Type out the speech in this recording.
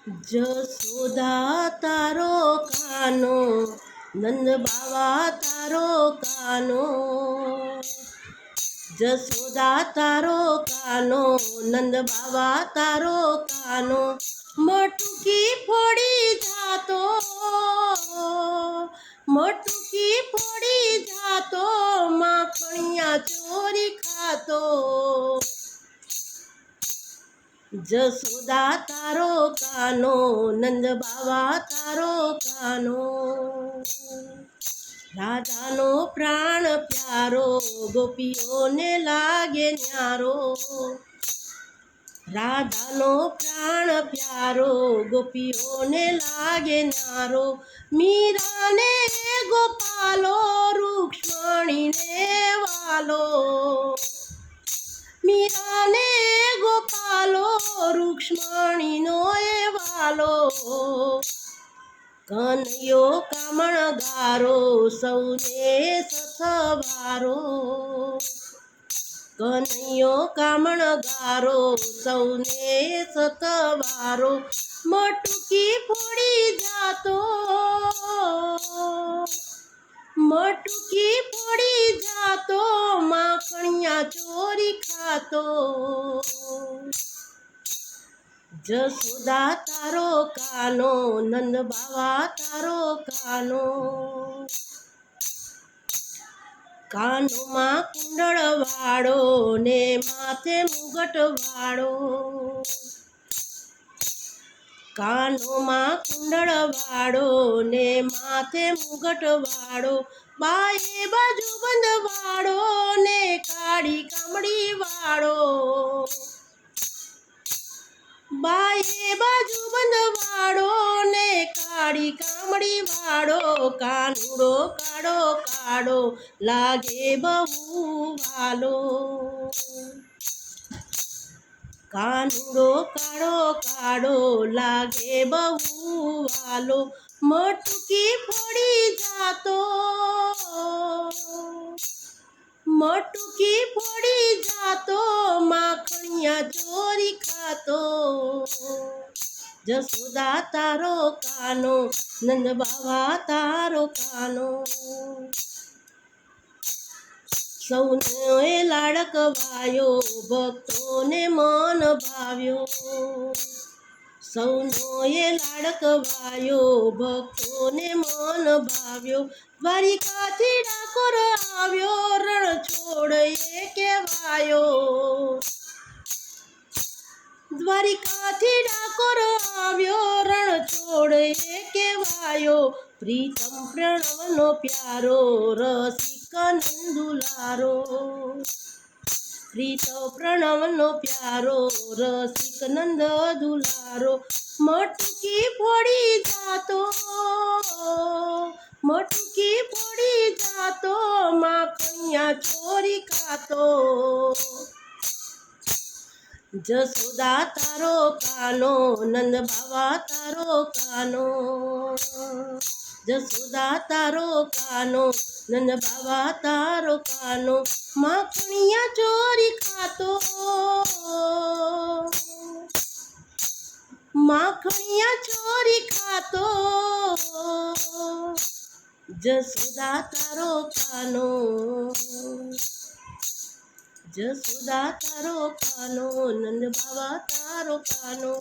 જશોદા તારો કાનો, નંદ બાવા તારો કાનો. જશોદા તારો કાનો, નંદ બાવા તારો કાનો. મટકી ફોડી જાતો, મટકી ફોડી જાતો, માખણિયા ચોરી ખાતો. જશોદા તારો કાનો, નંદ બાવા તારો કાનો. રાધાનો પ્રાણ પ્યારો, ગોપીઓને લાગે ન્યારો. રાધાનો પ્રાણ પ્યારો, ગોપીઓને લાગે ન્યારો. મીરાને ગોપાલો, રૂક્ષ્મણીને વાલો. મીરાને ગોપાલો, રૂક્ષ્મણીનો એ વાલો. કનૈયો કામણગારો, સૌને સથવારો. કનૈયો કામણગારો, સૌને સથવારો. મટકી ફોડી જાતો, મટકી ફોડી જાતો, માખણિયા ચોરી ખાતો. જશોદા તારો કાનો, નંદ બાવા તારો કાનો. કાનોમાં કુંડળ વાળો, ને માથે મુગટ વાળો. કાનોમાં કુંડળ વાળો, ને માથે મુગટ વાળો. બાએ બાજુ બંધ વાળો, ને કાળી કામડી વાળો. બાએ બાજુ બંધ વાળો, ને કાળી કામડી વાળો. કાનુડો કાળો કાળો, લાગે બહુ વાલો. કાનુડો કાળો કાળો, લાગે બહુ વાલો. મટકી ફોડી જાતો, મટકી ફોડી જાતો, માખણિયા ચોરી ખાતો. જશોદા તારો કાનો, નંદ બાવા તારો કાનો. સૌને લાડકવાયો, ભક્તોને મન ભાવ્યો. સૌનો એ લાડકવાયો, ભક્તોને મન ભાવ્યો. દ્વારિકાથી ડાકોર આવ્યો, રણ છોડ એ કહેવાયો. દ્વારિકાથી ડાકોર આવ્યો, રણ છોડ એ કહેવાયો. પ્રીતમ પ્રણવનો પ્યારો, રસિક નંદુલારો. પ્રીત પ્રણવનો પ્યારો, રસિક નંદ દુલારો. મટકી ફોડી જાતો, મટકી ફોડી જાતો, માખણિયા ચોરી ખાતો. જશોદા તારો કાનો, નંદ બાવા તારો કાનો. જશોદા તારો કાનો, નંદ બાવા તારો કાનો. માખણિયા ચોરી ખાતો, માખણિયા ચોરી ખાતો. જશોદા તારો કાનો, જશોદા તારો કાનો, નંદ બાવા તારો કાનો.